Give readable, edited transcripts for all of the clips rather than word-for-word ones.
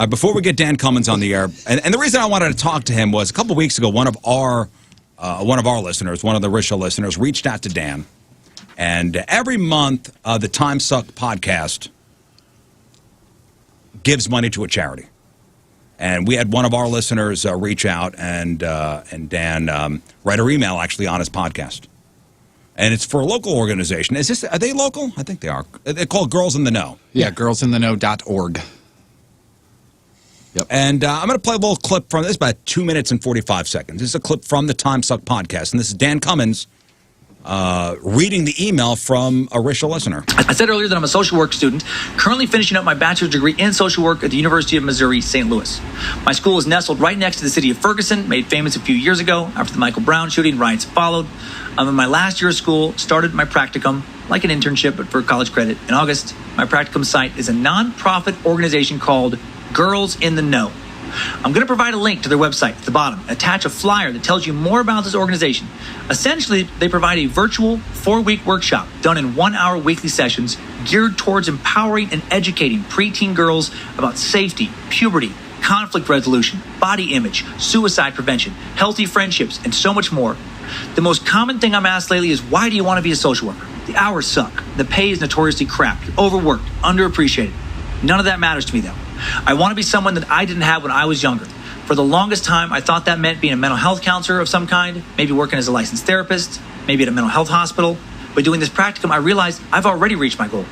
Before we get Dan Cummins on the air, and the reason I wanted to talk to him was a couple weeks ago, one of our listeners, one of the Rizz Show listeners, reached out to Dan. And every month, the Time Suck podcast gives money to a charity. And we had one of our listeners reach out and Dan write her email actually on his podcast. And it's for a local organization. Are they local? I think they are. They're called Girls in the Know. Yeah, girlsintheknow.org. Yep. And I'm going to play a little clip from this, about 2 minutes and 45 seconds. This is a clip from the Time Suck podcast. And this is Dan Cummins reading the email from a Rizz Show listener. I said earlier that I'm a social work student, currently finishing up my bachelor's degree in social work at the University of Missouri, St. Louis. My school is nestled right next to the city of Ferguson, made famous a few years ago after the Michael Brown shooting. Riots followed. In my last year of school, started my practicum, like an internship, but for college credit. In August, my practicum site is a non-profit organization called Girls in the Know. I'm going to provide a link to their website at the bottom. Attach a flyer that tells you more about this organization. Essentially, they provide a virtual 4-week workshop done in 1-hour weekly sessions geared towards empowering and educating preteen girls about safety, puberty, conflict resolution, body image, suicide prevention, healthy friendships, and so much more. The most common thing I'm asked lately is, why do you want to be a social worker? The hours suck. The pay is notoriously crap. You're overworked, underappreciated. None of that matters to me, though. I want to be someone that I didn't have when I was younger. For the longest time, I thought that meant being a mental health counselor of some kind, maybe working as a licensed therapist, maybe at a mental health hospital. But doing this practicum, I realized I've already reached my goal.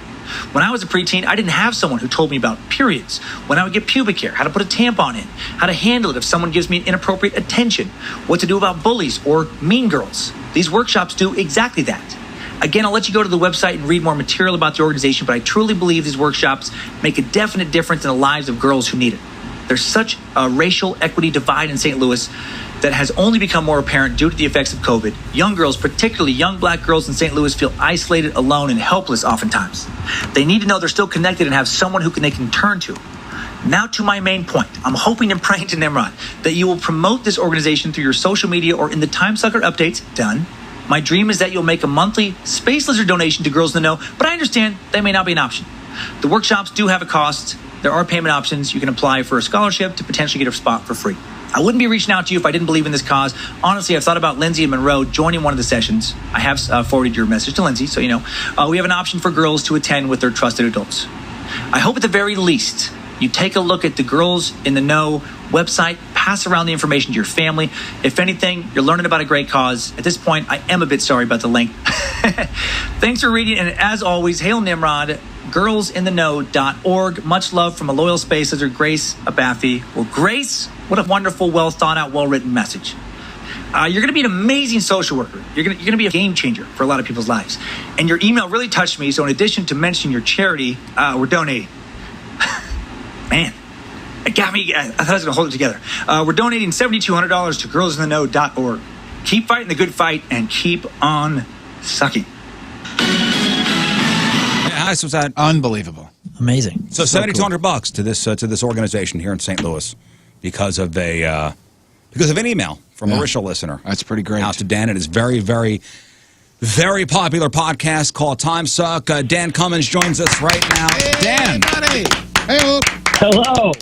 When I was a preteen, I didn't have someone who told me about periods, when I would get pubic hair, how to put a tampon in, how to handle it if someone gives me inappropriate attention, what to do about bullies or mean girls. These workshops do exactly that. Again, I'll let you go to the website and read more material about the organization, but I truly believe these workshops make a definite difference in the lives of girls who need it. There's such a racial equity divide in St. Louis that has only become more apparent due to the effects of COVID. Young girls, particularly young black girls in St. Louis, feel isolated, alone, and helpless oftentimes. They need to know they're still connected and have someone they can turn to. Now to my main point. I'm hoping and praying to Nimrod that you will promote this organization through your social media or in the Time Sucker updates. Done. My dream is that you'll make a monthly Space Lizard donation to Girls in the Know, but I understand that may not be an option. The workshops do have a cost. There are payment options. You can apply for a scholarship to potentially get a spot for free. I wouldn't be reaching out to you if I didn't believe in this cause. Honestly, I've thought about Lindsay and Monroe joining one of the sessions. I have forwarded your message to Lindsay, so you know. We have an option for girls to attend with their trusted adults. I hope at the very least you take a look at the Girls in the Know website, pass around the information to your family. If anything, you're learning about a great cause. At this point, I am a bit sorry about the link. Thanks for reading, and as always, hail Nimrod, girlsintheknow.org. Much love from a loyal Space Lizard, Grace Abafi. Well, Grace, what a wonderful, well-thought-out, well-written message. You're going to be an amazing social worker. You're going to be a game changer for a lot of people's lives. And your email really touched me, so in addition to mentioning your charity, we're donating. Man. It got me. I thought I was going to hold it together. We're donating $7,200 to girlsintheknow.org. Keep fighting the good fight and keep on sucking. Yeah, so that unbelievable, amazing. So $7,200 to this organization here in St. Louis because of an email from a Rizz Show listener. That's pretty great. Out to Dan and his very, very, very popular podcast called Time Suck. Dan Cummins joins us right now. Hey, Dan, buddy. Hey, hello.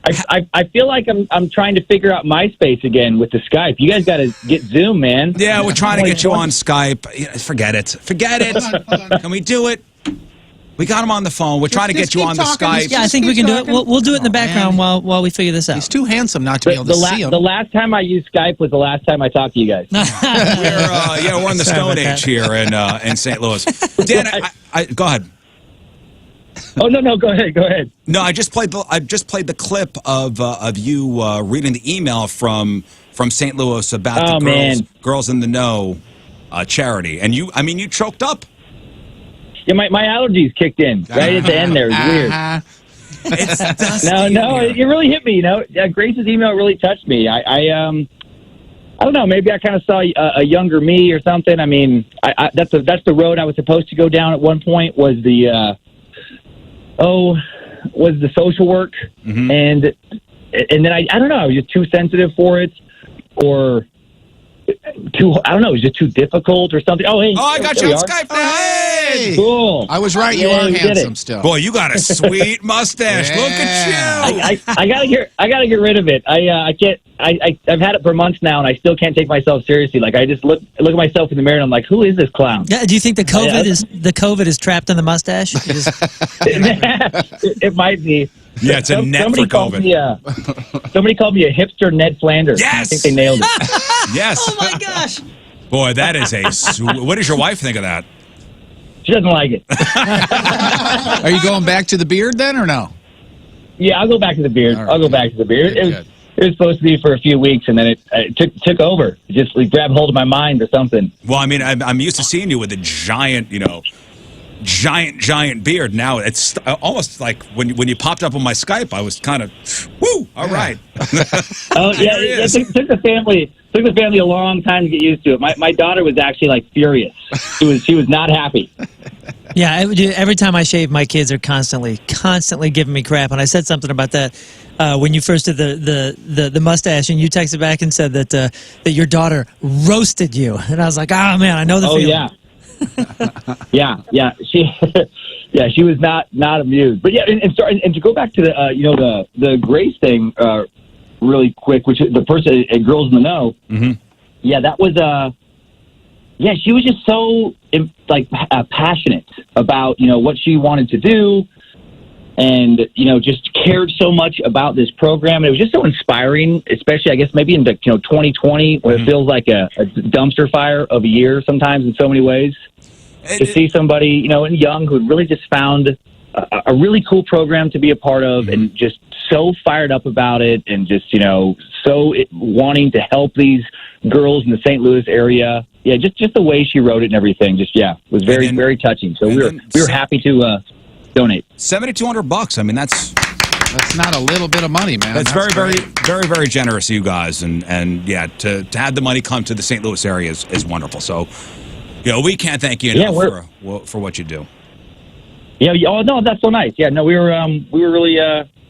I feel like I'm trying to figure out MySpace again with the Skype. You guys got to get Zoom, man. Yeah, we're trying to get you on Skype. Forget it. Forget it. Hold on. Can we do it? We got him on the phone. We're trying to get you on the Skype. Yeah, I think we can do it. We'll do it in the background while we figure this out. He's too handsome not to be able to see him. The last time I used Skype was the last time I talked to you guys. We're in the Stone Age here in St. Louis. Dan, go ahead. Oh no! Go ahead. No, I just played the clip of you reading the email from St. Louis about the Girls in the Know charity, and you choked up. Yeah, my allergies kicked in right at the end there. It was weird. It's dusty. No, it really hit me. You know, Grace's email really touched me. I don't know. Maybe I kind of saw a younger me or something. I mean, that's the road I was supposed to go down at one point. Was the social work, and then I don't know. I was just too sensitive for it, or I don't know, it was just too difficult or something. Oh, hey. Oh, I got you on Skype now. Hey! Cool. I was right. You are handsome still. Boy, you got a sweet mustache. Yeah. Look at you. I gotta get rid of it. I can't. I've had it for months now, and I still can't take myself seriously. Like, I just look at myself in the mirror, and I'm like, who is this clown? Yeah, do you think the COVID is trapped in the mustache? It might be. Yeah, it's a net for COVID. Somebody called me a hipster Ned Flanders. Yes! I think they nailed it. Yes. Oh my gosh. Boy, that is what does your wife think of that? She doesn't like it. Are you going back to the beard then, or no? Yeah, I'll go back to the beard. Right. I'll go back to the beard. Good. It was supposed to be for a few weeks, and then it took over. It just grabbed hold of my mind or something. Well, I mean, I'm used to seeing you with a giant, giant beard. Now it's almost like when you popped up on my Skype, I was kind of, woo, all right. Oh yeah, it took the family a long time to get used to it. My daughter was actually like furious. She was not happy. Yeah, every time I shave, my kids are constantly giving me crap. And I said something about that when you first did the mustache, and you texted back and said that your daughter roasted you, and I was like, oh man, I know the feeling. Yeah. yeah. She was not amused. But yeah, and to go back to the Grace thing really quick, which is the person at Girls in the Know. Mm-hmm. Yeah, that was she was just so passionate about what she wanted to do, and just cared so much about this program. And it was just so inspiring, especially I guess maybe in 2020, where it feels like a dumpster fire of a year sometimes in so many ways. To see somebody young who really just found a really cool program to be a part of, and just so fired up about it, and just so wanting to help these girls in the St. Louis area. Yeah, just the way she wrote it and everything, was very very touching. So we were happy to donate. $7,200. I mean, that's not a little bit of money, man. That's very, very, very, very generous of you guys, and yeah, to have the money come to the St. Louis area is wonderful. So, we can't thank you enough for what you do. Yeah. Oh no, that's so nice. Yeah. No, we were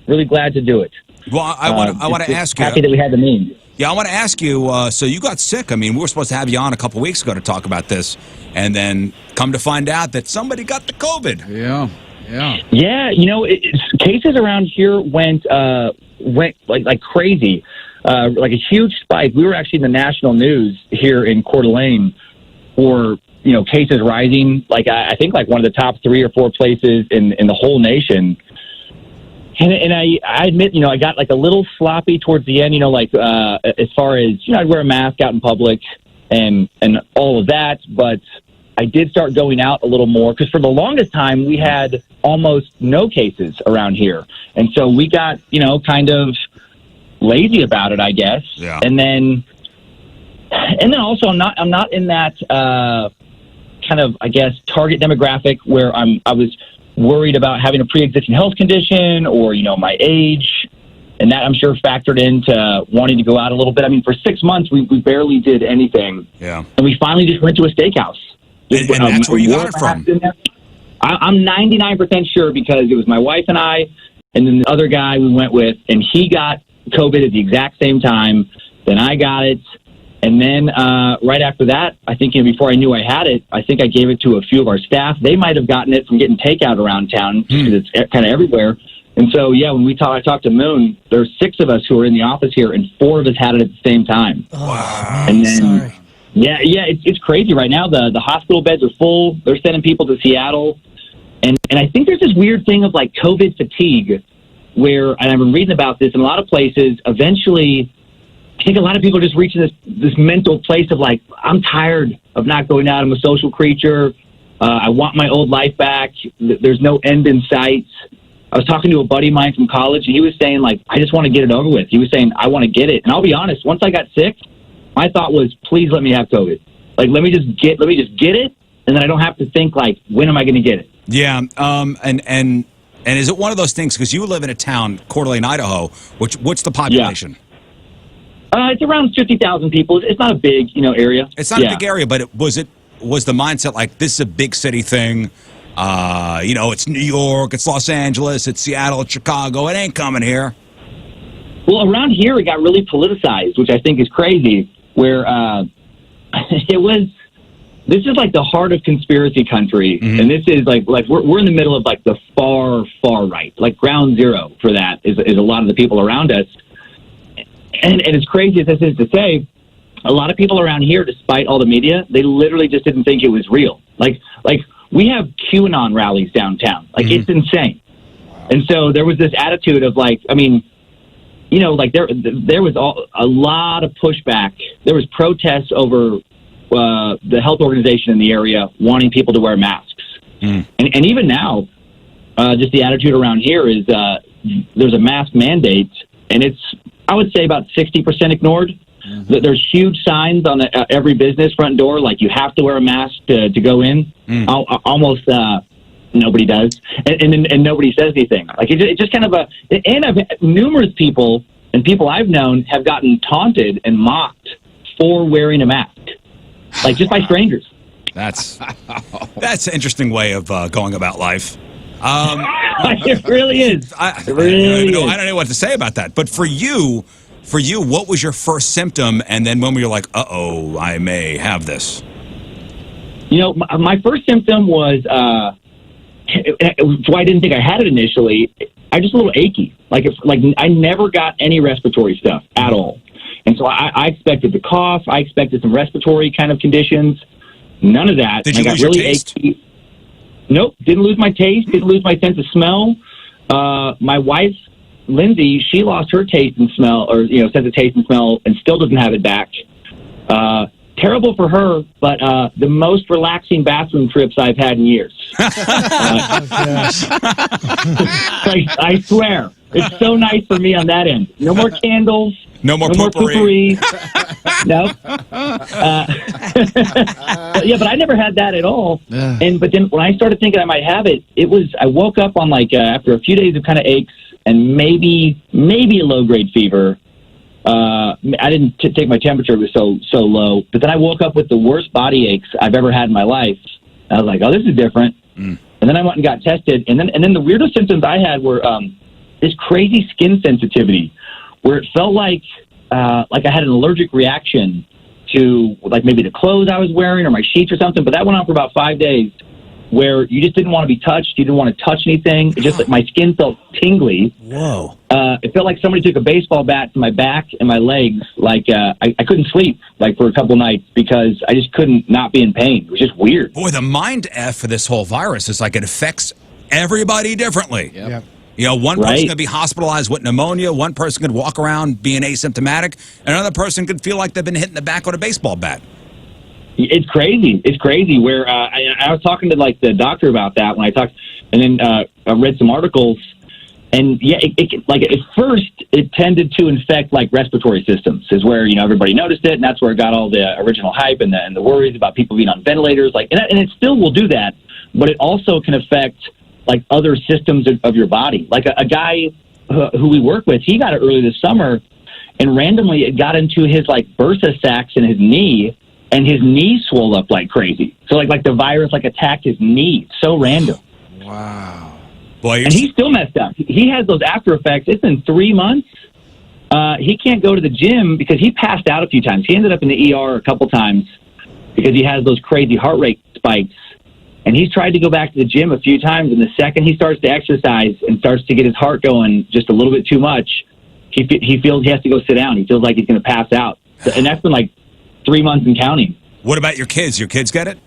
really glad to do it. Well, I want to ask you. Happy that we had the means. Yeah, I want to ask you, so you got sick. I mean, we were supposed to have you on a couple weeks ago to talk about this, and then come to find out that somebody got the COVID. Yeah. Yeah, cases around here went like crazy, like a huge spike. We were actually in the national news here in Coeur d'Alene for, cases rising. Like, I think like one of the top 3 or 4 places in the whole nation. And I admit, I got like a little sloppy towards the end, as far as, I'd wear a mask out in public and all of that. But I did start going out a little more because for the longest time we had almost no cases around here. And so we got, kind of lazy about it, I guess. Yeah. And then also I'm not in that kind of, I guess, target demographic where I was worried about having a pre-existing health condition or, my age. And that, I'm sure, factored into wanting to go out a little bit. I mean, for 6 months, we barely did anything. Yeah. And we finally just went to a steakhouse. And that's where you got it from. I'm 99% sure because it was my wife and I, and then the other guy we went with, and he got COVID at the exact same time. Then I got it. And then right after that, I think before I knew I had it, I think I gave it to a few of our staff. They might have gotten it from getting takeout around town because it's kind of everywhere. And so, yeah, when I talked to Moon, there's 6 of us who are in the office here, and 4 of us had it at the same time. Oh, wow. And then, sorry. Yeah, it's crazy right now. The hospital beds are full. They're sending people to Seattle. And I think there's this weird thing of like COVID fatigue where, and I've been reading about this in a lot of places, eventually I think a lot of people are just reaching this mental place of like, I'm tired of not going out. I'm a social creature. I want my old life back. There's no end in sight. I was talking to a buddy of mine from college, and he was saying, like, I just want to get it over with. He was saying, I want to get it. And I'll be honest, once I got sick, my thought was, please let me have COVID. Like, let me just get it, and then I don't have to think, like, when am I going to get it? Yeah, and is it one of those things, because you live in a town, Coeur d'Alene, Idaho, what's the population? Yeah. It's around 50,000 people. It's not a big, area. It's not a big area, but was the mindset like, this is a big city thing? It's New York, it's Los Angeles, it's Seattle, it's Chicago. It ain't coming here. Well, around here, it got really politicized, which I think is crazy, where, This is like the heart of conspiracy country, and this is like we're in the middle of like the far right, like ground zero for that is a lot of the people around us, and as crazy as this is to say, a lot of people around here, despite all the media, they literally just didn't think it was real. Like we have QAnon rallies downtown, like it's insane, and so there was this attitude of like, I mean, you know, like there was a lot of pushback. There was protests over the health organization in the area wanting people to wear masks. And even now, just the attitude around here is there's a mask mandate, and it's, I would say, about 60% ignored. There's huge signs on every business front door, like you have to wear a mask to go in. Almost nobody does, and nobody says anything. Like it's just kind of and I've numerous people and people I've known have gotten taunted and mocked for wearing a mask. Like just by strangers. That's an interesting way of going about life. It really is. I don't know what to say about that. But for you, what was your first symptom? And then when were you like, uh-oh, I may have this? You know, my first symptom was why I didn't think I had it initially. I just a little achy. Like I never got any respiratory stuff at all. And so I expected the cough. I expected some respiratory kind of conditions. None of that. Did you lose really your taste? Achy. Nope. Didn't lose my taste. Didn't lose my sense of smell. My wife, Lindsay, she lost her taste and smell, or sense of taste and smell, and still doesn't have it back. Terrible for her, but the most relaxing bathroom trips I've had in years. I swear, it's so nice for me on that end. No more candles. No more poopery. No. Yeah, but I never had that at all. But then when I started thinking I might have it, I woke up on after a few days of kind of aches and maybe a low grade fever. I didn't take my temperature; it was so low. But then I woke up with the worst body aches I've ever had in my life. I was like, "Oh, this is different." And then I went and got tested, and then the weirdest symptoms I had were this crazy skin sensitivity, where it felt like I had an allergic reaction to like maybe the clothes I was wearing or my sheets or something. But that went on for about 5 days, where you just didn't want to be touched. You didn't want to touch anything. It just like my skin felt tingly. Whoa. It felt like somebody took a baseball bat to my back and my legs. Like I couldn't sleep for a couple nights because I just couldn't not be in pain. It was just weird. Boy, the mind F for this whole virus is like it affects everybody differently. Yep. One person could be hospitalized with pneumonia. One person could walk around being asymptomatic. Another person could feel like they've been hit in the back with a baseball bat. It's crazy. It's crazy. Where I was talking to the doctor about that when I talked, and then I read some articles, and at first it tended to infect respiratory systems, is where everybody noticed it, and that's where it got all the original hype and the worries about people being on ventilators. And it still will do that, but it also can affect other systems of your body. Like a guy who we work with, he got it early this summer, and randomly it got into his bursa sacs in his knee. And his knee swelled up like crazy. So the virus attacked his knee. So random. Wow. Boy, and he's still messed up. He has those after effects. It's been 3 months. He can't go to the gym because he passed out a few times. He ended up in the ER a couple times because he has those crazy heart rate spikes. And he's tried to go back to the gym a few times. And the second he starts to exercise and starts to get his heart going just a little bit too much, he feels he has to go sit down. He feels like he's going to pass out. And that's been 3 months and counting. What about your kids? Your kids get it?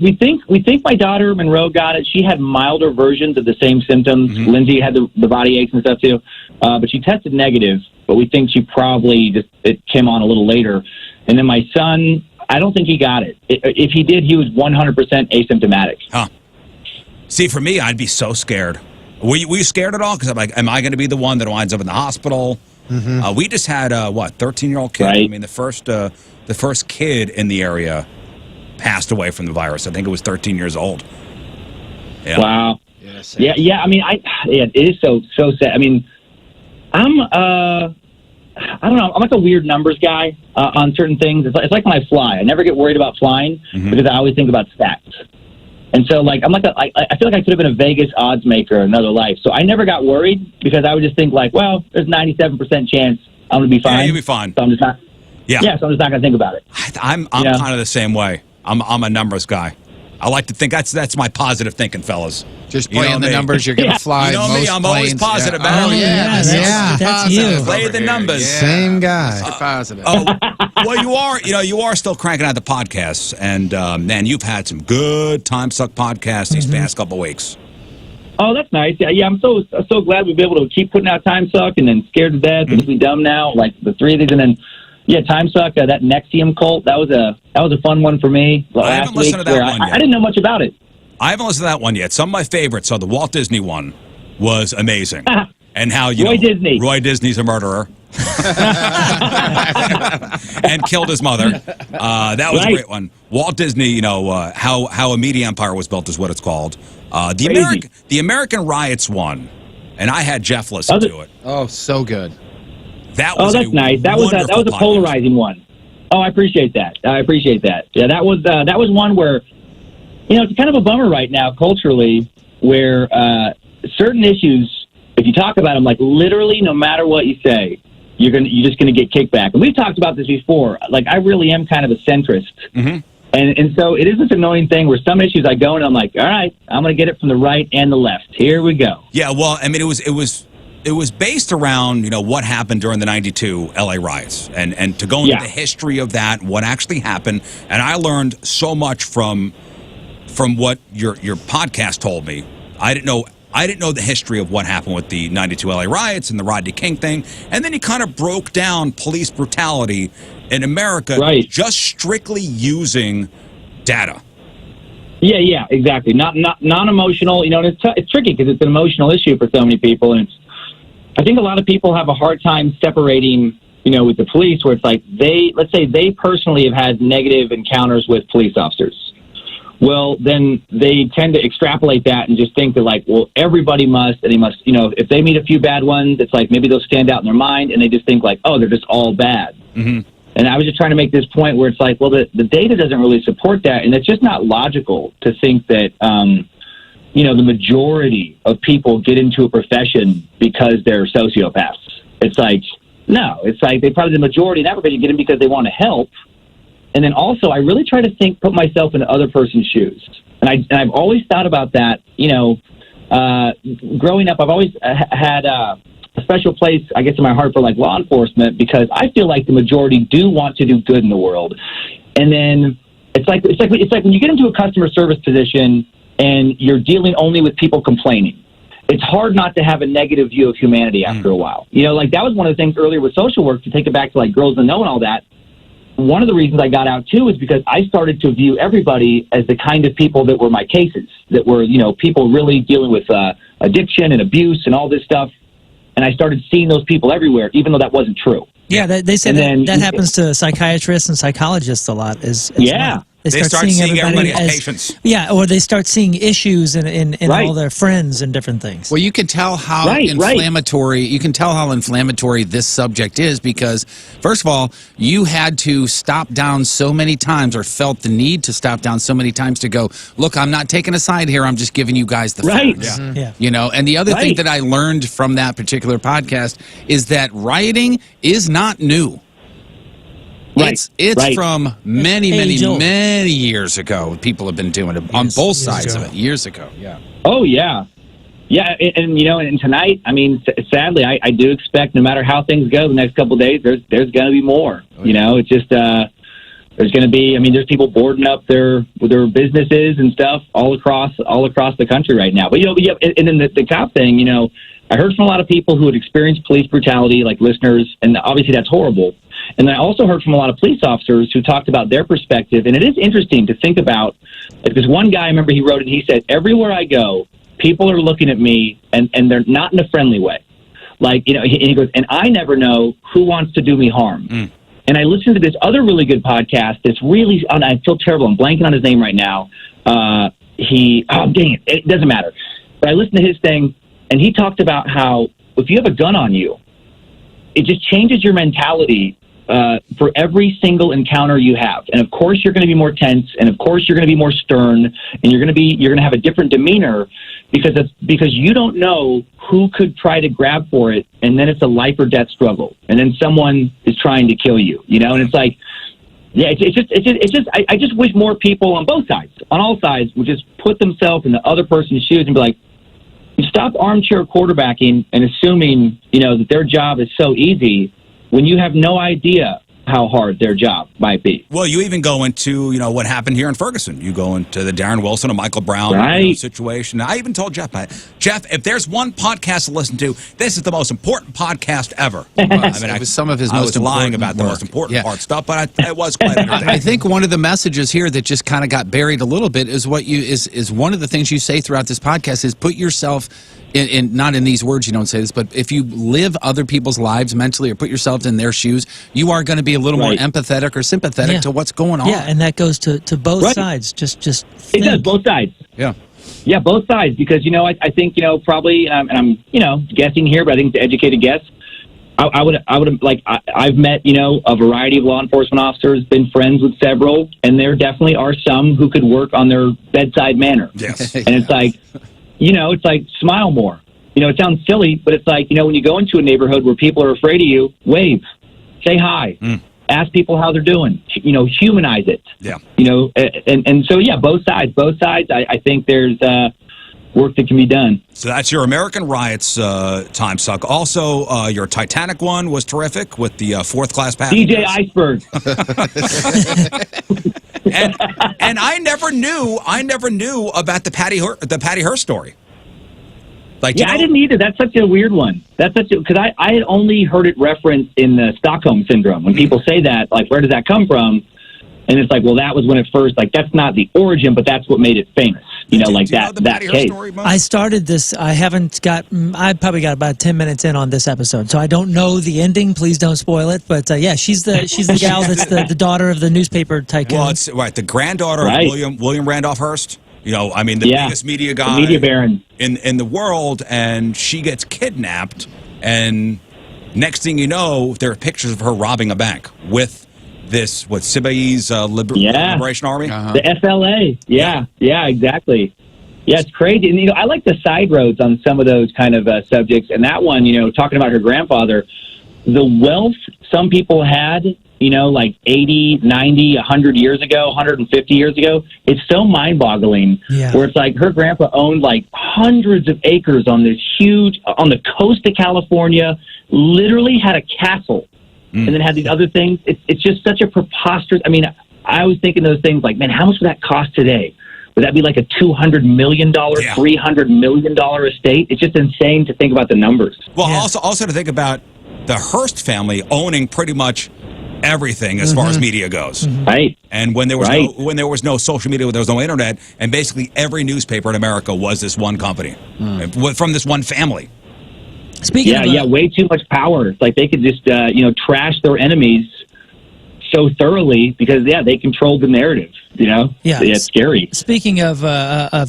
We think my daughter Monroe got it. She had milder versions of the same symptoms. Lindsay had the body aches and stuff too, but she tested negative. But we think she probably it came on a little later. And then my son, I don't think he got it. If he did, he was 100% asymptomatic. Huh. See, for me, I'd be so scared. Were you scared at all? Because I'm like, am I going to be the one that winds up in the hospital? We just had 13-year-old kid. Right. I mean, the first kid in the area passed away from the virus. I think it was 13 years old. Yeah. Wow. Yeah. I mean, it is so sad. I mean, I don't know. I'm like a weird numbers guy on certain things. It's like when I fly. I never get worried about flying because I always think about stats. And so, I feel like I could have been a Vegas odds maker in another life. So I never got worried because I would just think well, there's 97% chance I'm going to be fine. Yeah, you'll be fine. So I'm just not. Yeah. Yeah, so I'm just not going to think about it. I'm kind of the same way. I'm a numbers guy. I like to think that's my positive thinking, fellas. Just playing the numbers, you're going to fly. You know most me, I'm always planes. positive. Yeah. Man. Oh, yeah. That's you. Play the numbers. Yeah. Same guy. Mr. Positive. Well, you are still cranking out the podcasts, and man, you've had some good time suck podcasts these past couple weeks. Oh, that's nice. Yeah, I'm so glad we've been able to keep putting out Time Suck and then Scared to Death and If We Dumb Now, like the three of these, and then Time Suck, that Nexium cult, that was a fun one for me I haven't listened to that one yet. I didn't know much about it. I haven't listened to that one yet. Some of my favorites. So the Walt Disney one was amazing, and how Roy Disney's a murderer and killed his mother. That was a great one. Walt Disney, how a media empire was built is what it's called. The American Riots one, and I had Jeff listen to it. Oh, so good. That's nice. That was a polarizing one. Oh, I appreciate that. Yeah, that was one where, it's kind of a bummer right now culturally, where certain issues, if you talk about them, like literally, no matter what you say, you're just gonna get kickback. And we've talked about this before. Like, I really am kind of a centrist, and so it is this annoying thing where some issues I go and I'm like, all right, I'm gonna get it from the right and the left. Here we go. Yeah, well, I mean, it was based around, what happened during the 92 LA riots and to go into the history of that, what actually happened. And I learned so much from what your podcast told me. I didn't know the history of what happened with the 92 LA riots and the Rodney King thing. And then he kind of broke down police brutality in America just strictly using data. Yeah, exactly. Not non-emotional, and it's tricky because it's an emotional issue for so many people, and I think a lot of people have a hard time separating, with the police, where it's like let's say they personally have had negative encounters with police officers. Well, then they tend to extrapolate that and just think that, like, well, everybody must, and they must, if they meet a few bad ones, it's like maybe they'll stand out in their mind, and they just think like, oh, they're just all bad. And I was just trying to make this point where it's like, well, the data doesn't really support that, and it's just not logical to think that, the majority of people get into a profession because they're sociopaths. It's like, no, it's like they probably the majority of everybody get in because they want to help. And then also, I really try to put myself in the other person's shoes. And I've always thought about that, growing up, I've always had a special place, I guess, in my heart for like law enforcement, because I feel like the majority do want to do good in the world. And then it's like when you get into a customer service position and you're dealing only with people complaining, it's hard not to have a negative view of humanity after a while. Like that was one of the things earlier with social work, to take it back to like Girls That Know and all that. One of the reasons I got out too is because I started to view everybody as the kind of people that were my cases, that were, people really dealing with addiction and abuse and all this stuff. And I started seeing those people everywhere, even though that wasn't true. Yeah, they say that happens to psychiatrists and psychologists a lot. They start seeing everybody as patients. Yeah, or they start seeing issues in all their friends and different things. Well, you can tell how inflammatory. You can tell how inflammatory this subject is because, first of all, you had to stop down so many times, or felt the need to stop down so many times to go, look, I'm not taking a side here. I'm just giving you guys the facts. And the other thing that I learned from that particular podcast is that rioting is not new. It's from many years ago. People have been doing it on both sides of it years ago. Yeah. Oh, yeah. Yeah, and tonight, I mean, sadly, I do expect no matter how things go the next couple of days, there's going to be more. It's just there's going to be. I mean, there's people boarding up their businesses and stuff all across the country right now. But and then the cop thing. I heard from a lot of people who had experienced police brutality, like listeners, and obviously that's horrible. And I also heard from a lot of police officers who talked about their perspective. And it is interesting to think about, like this one guy, I remember he wrote it, he said, everywhere I go, people are looking at me and they're not in a friendly way. Like, he goes, and I never know who wants to do me harm. And I listened to this other really good podcast that's really, I feel terrible, I'm blanking on his name right now. Dang it doesn't matter. But I listened to his thing, and he talked about how if you have a gun on you, it just changes your mentality for every single encounter you have. And of course you're going to be more tense, and of course you're going to be more stern, and you're going to have a different demeanor because you don't know who could try to grab for it, and then it's a life or death struggle, and then someone is trying to kill you, you know, and it's like, yeah, I just wish more people on both sides, on all sides, would just put themselves in the other person's shoes and be like, stop armchair quarterbacking and assuming, you know, that their job is so easy when you have no idea how hard their job might be. Well, you even go into, you know, what happened here in Ferguson. You go into the Darren Wilson and Michael Brown situation. I even told Jeff, if there's one podcast to listen to, this is the most important podcast ever. I mean, it was some of his most important lying about the most important part stuff, but it was quite entertaining. I think one of the messages here that just kind of got buried a little bit is what is one of the things you say throughout this podcast is put yourself in not in these words, you don't say this, but if you live other people's lives mentally or put yourself in their shoes, you are going to be a little more empathetic or sympathetic to what's going on. Yeah, and that goes to both sides. Just think. It does, both sides. Yeah. Yeah, both sides, because, you know, I think, you know, probably, and I'm, you know, guessing here, but I think the educated guess, I've met, you know, a variety of law enforcement officers, been friends with several, and there definitely are some who could work on their bedside manner. Yes. And it's like, you know, it's like, smile more. You know, it sounds silly, but it's like, you know, when you go into a neighborhood where people are afraid of you, wave, say hi, ask people how they're doing, you know, humanize it. Yeah. You know, and so, yeah, both sides. I think there's work that can be done. So that's your American Riots time suck. Also, your Titanic one was terrific with the fourth class passengers. DJ Iceberg. and I never knew about the Patty Hearst story. Like, yeah, I didn't either. That's such a weird one. Because I had only heard it referenced in the Stockholm Syndrome. When people say that, like, where does that come from? And it's like, well, that was when it first, like, that's not the origin, but that's what made it famous. You know, like that case. Story, I started this. I probably got about 10 minutes in on this episode, so I don't know the ending. Please don't spoil it. But yeah, she's the gal that's the daughter of the newspaper tycoon. Well, it's right, the granddaughter of William Randolph Hearst. You know, I mean, the biggest media guy, the media baron in the world, and she gets kidnapped, and next thing you know, there are pictures of her robbing a bank with this, Sybi's Liberation Army? The FLA. Yeah, exactly. Yeah, it's crazy. And, you know, I like the side roads on some of those kind of subjects. And that one, you know, talking about her grandfather, the wealth some people had, you know, like 80, 90, 100 years ago, 150 years ago, it's so mind-boggling. Yeah. Where it's like her grandpa owned like hundreds of acres on this huge, on the coast of California, literally had a castle. And then had these other things. It's just such a preposterous. I mean, I was thinking those things like, man, how much would that cost today? Would that be like a $200 million, $300 million estate? It's just insane to think about the numbers. Well, also to think about the Hearst family owning pretty much everything as far as media goes. Right. And when there was no social media, when there was no internet, and basically every newspaper in America was this one company from this one family. Speaking of way too much power. It's like they could just, you know, trash their enemies so thoroughly because, they controlled the narrative, you know? Yeah. So, it's scary. Speaking of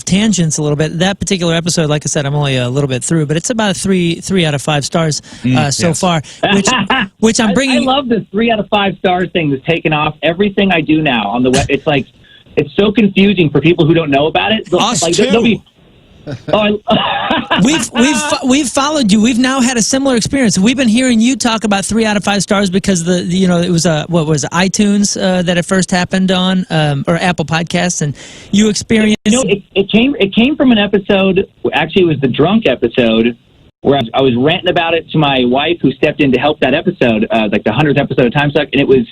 tangents a little bit, that particular episode, like I said, I'm only a little bit through, but it's about a 3 out of 5 stars so far, which I'm bringing. I love the 3 out of 5 stars thing that's taken off everything I do now on the web. It's like, it's so confusing for people who don't know about it. Us like, too. We've followed you. We've now had a similar experience. We've been hearing you talk about 3 out of 5 stars because it was iTunes that it first happened on or Apple Podcasts, and you experienced. You know, it came from an episode. Actually, it was the drunk episode where I was ranting about it to my wife, who stepped in to help that episode, like the 100th episode of Time Suck, and it was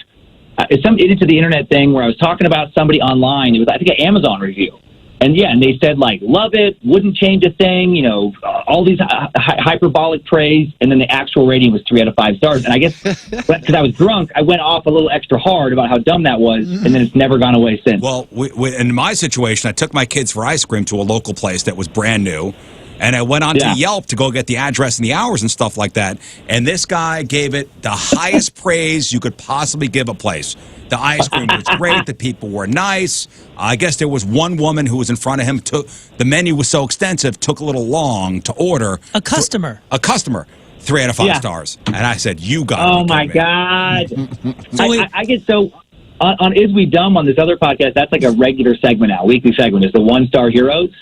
some idiot to the internet thing where I was talking about somebody online. It was, I think, an Amazon review. And and they said, like, love it, wouldn't change a thing, you know, all these hyperbolic praise, and then the actual rating was 3 out of 5 stars. And I guess because I was drunk, I went off a little extra hard about how dumb that was, and then it's never gone away since. Well, in my situation, I took my kids for ice cream to a local place that was brand new, and I went on to Yelp to go get the address and the hours and stuff like that, and this guy gave it the highest praise you could possibly give a place. The ice cream was great. The people were nice. I guess there was one woman who was in front of him. The menu was so extensive, took a little long to order. A customer. 3 out of 5 stars. And I said, you got it. Oh, my God. I get so... On Is We Dumb on this other podcast, that's like a regular segment now, weekly segment, is the 1-star heroes.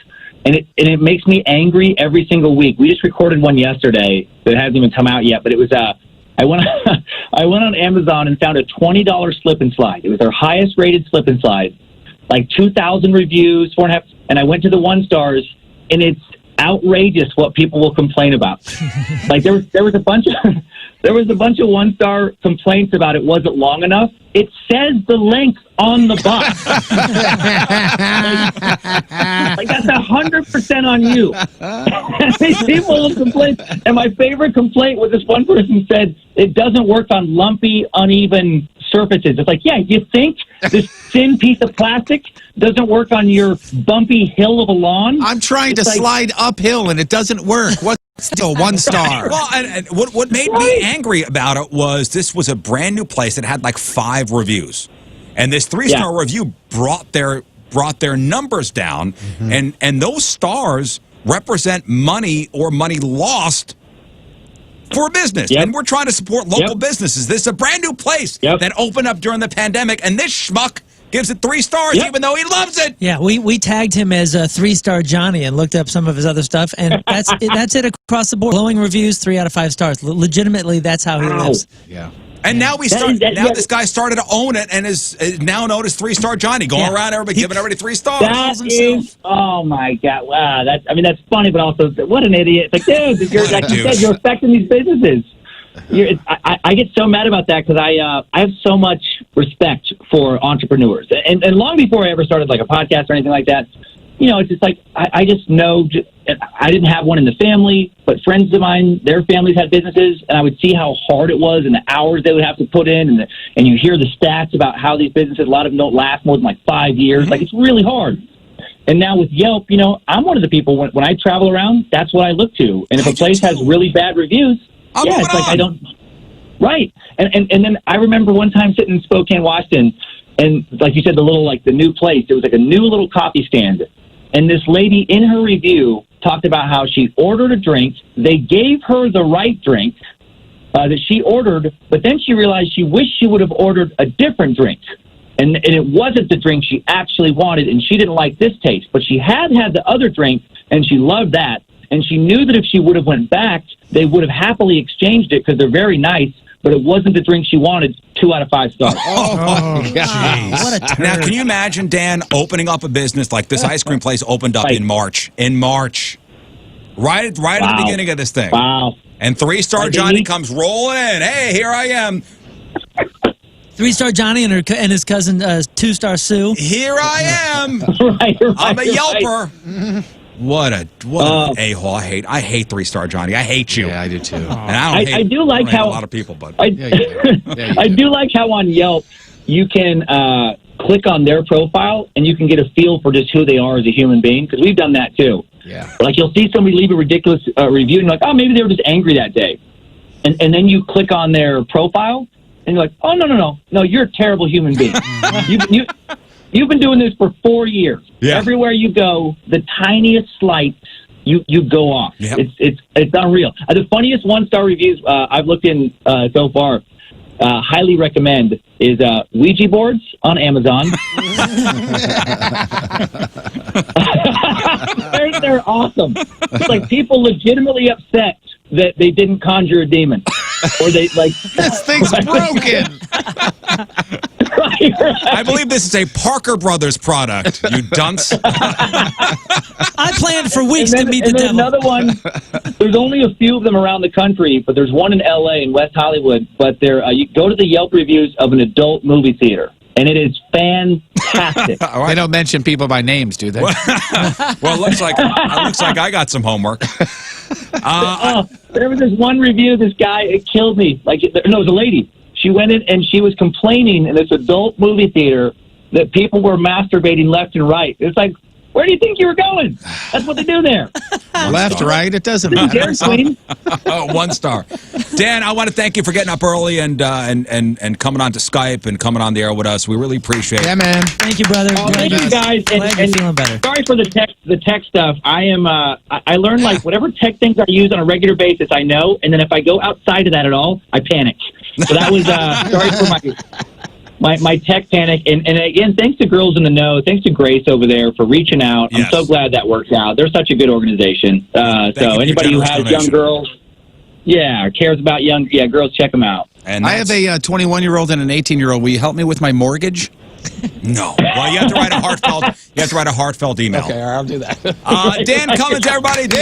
and it makes me angry every single week. We just recorded one yesterday that hasn't even come out yet, but it was I went on Amazon and found a $20 slip and slide. It was their highest rated slip and slide, like 2,000 reviews, 4.5, and I went to the 1 stars, and it's outrageous what people will complain about. Like there was a bunch of 1-star complaints about it wasn't long enough. It says the length on the box. like that's 100% on you. These people will complain. And my favorite complaint was this one person said it doesn't work on lumpy, uneven surfaces. It's like, yeah, you think this thin piece of plastic doesn't work on your bumpy hill of a lawn? I'm trying to slide uphill and it doesn't work. What's still 1 star? Well, and what made me angry about it was this was a brand new place that had like 5 reviews, and this 3-star review brought their numbers down, and those stars represent money or money lost for a business, and we're trying to support local businesses. This is a brand new place that opened up during the pandemic, and this schmuck gives it 3 stars even though he loves it. Yeah, we tagged him as a 3-star Johnny and looked up some of his other stuff, and that's it across the board. Glowing reviews, 3 out of 5 stars. Legitimately, that's how he lives. Yeah. And now this guy started to own it and is now known as 3-star Johnny, going around everybody giving everybody 3 stars. That is, oh my God, wow! That's funny, but also what an idiot! It's like, dude, like you said, you're affecting these businesses. I get so mad about that because I have so much respect for entrepreneurs, and long before I ever started like a podcast or anything like that, it's just like I just know. I didn't have one in the family, but friends of mine, their families had businesses, and I would see how hard it was and the hours they would have to put in, and you hear the stats about how these businesses, a lot of them don't last more than like 5 years. Like, it's really hard. And now with Yelp, I'm one of the people, when I travel around, that's what I look to. And if a place has really bad reviews, it's like I don't... Right. And then I remember one time sitting in Spokane, Washington, and like you said, the new place, it was like a new little coffee stand. And this lady in her review talked about how she ordered a drink. They gave her the right drink that she ordered, but then she realized she wished she would have ordered a different drink. And it wasn't the drink she actually wanted, and she didn't like this taste. But she had the other drink, and she loved that. And she knew that if she would have went back, they would have happily exchanged it because they're very nice. But it wasn't the drink she wanted. 2 out of 5 stars. Oh, God. What a turd. Now, can you imagine, Dan, opening up a business like this ice cream place opened up in March? Right at the beginning of this thing. Wow. And 3-star Johnny comes rolling in. Hey, here I am. 3-star Johnny and his cousin 2-star Sue. Here I am. Right, I'm a Yelper. Right. What an a-hole. I hate 3-star Johnny. I hate you. Yeah, I do too. And I do like how a lot of people, but I do like how on Yelp you can click on their profile and you can get a feel for just who they are as a human being, because we've done that too. Yeah. Like, you'll see somebody leave a ridiculous review and you're like, oh, maybe they were just angry that day, and then you click on their profile and you're like, oh, no, you're a terrible human being. You've been doing this for 4 years. Yeah. Everywhere you go, the tiniest slight, you go off. Yep. It's unreal. The funniest 1-star reviews I've looked in so far, highly recommend, is Ouija boards on Amazon. They're awesome. It's like people legitimately upset that they didn't conjure a demon, or they like this thing's broken. Right. I believe this is a Parker Brothers product, you dunce. I planned for weeks to meet the devil. Another one, there's only a few of them around the country, but there's one in L.A. in West Hollywood. But you go to the Yelp reviews of an adult movie theater, and it is fantastic. They don't mention people by names, do they? Well, it looks like I got some homework. There was this one review, this guy, it killed me. It was a lady. She went in and she was complaining in this adult movie theater that people were masturbating left and right. It's like, where do you think you were going? That's what they do there. Left, right, it doesn't matter. 1 star. Dan, I want to thank you for getting up early and coming on to Skype and coming on the air with us. We really appreciate it. Yeah, man. Thank you, brother. Thank you, guys. Glad you're feeling better. Sorry for the tech stuff. I learned whatever tech things I use on a regular basis, I know, and then if I go outside of that at all, I panic. So that was sorry for my my tech panic. And again, thanks to Girls in the Know. Thanks to Grace over there for reaching out. Yes. I'm so glad that worked out. They're such a good organization. So anybody who has young girls, or cares about girls, check them out. And I have a 21-year-old and an 18-year-old. Will you help me with my mortgage? No. Well, you have to write a heartfelt. You have to write a heartfelt email. Okay, I'll do that. Dan Cummins, everybody. The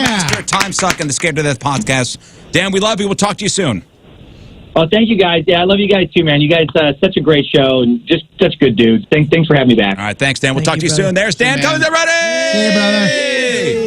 Master Time Suck and the Scared to Death podcast. Dan, we love you. We'll talk to you soon. Well, thank you guys. Yeah, I love you guys too, man. You guys, such a great show and just such good dudes. Thanks for having me back. All right, thanks, Dan. We'll talk to you soon. There's Dan Cummins, everybody. See you, brother.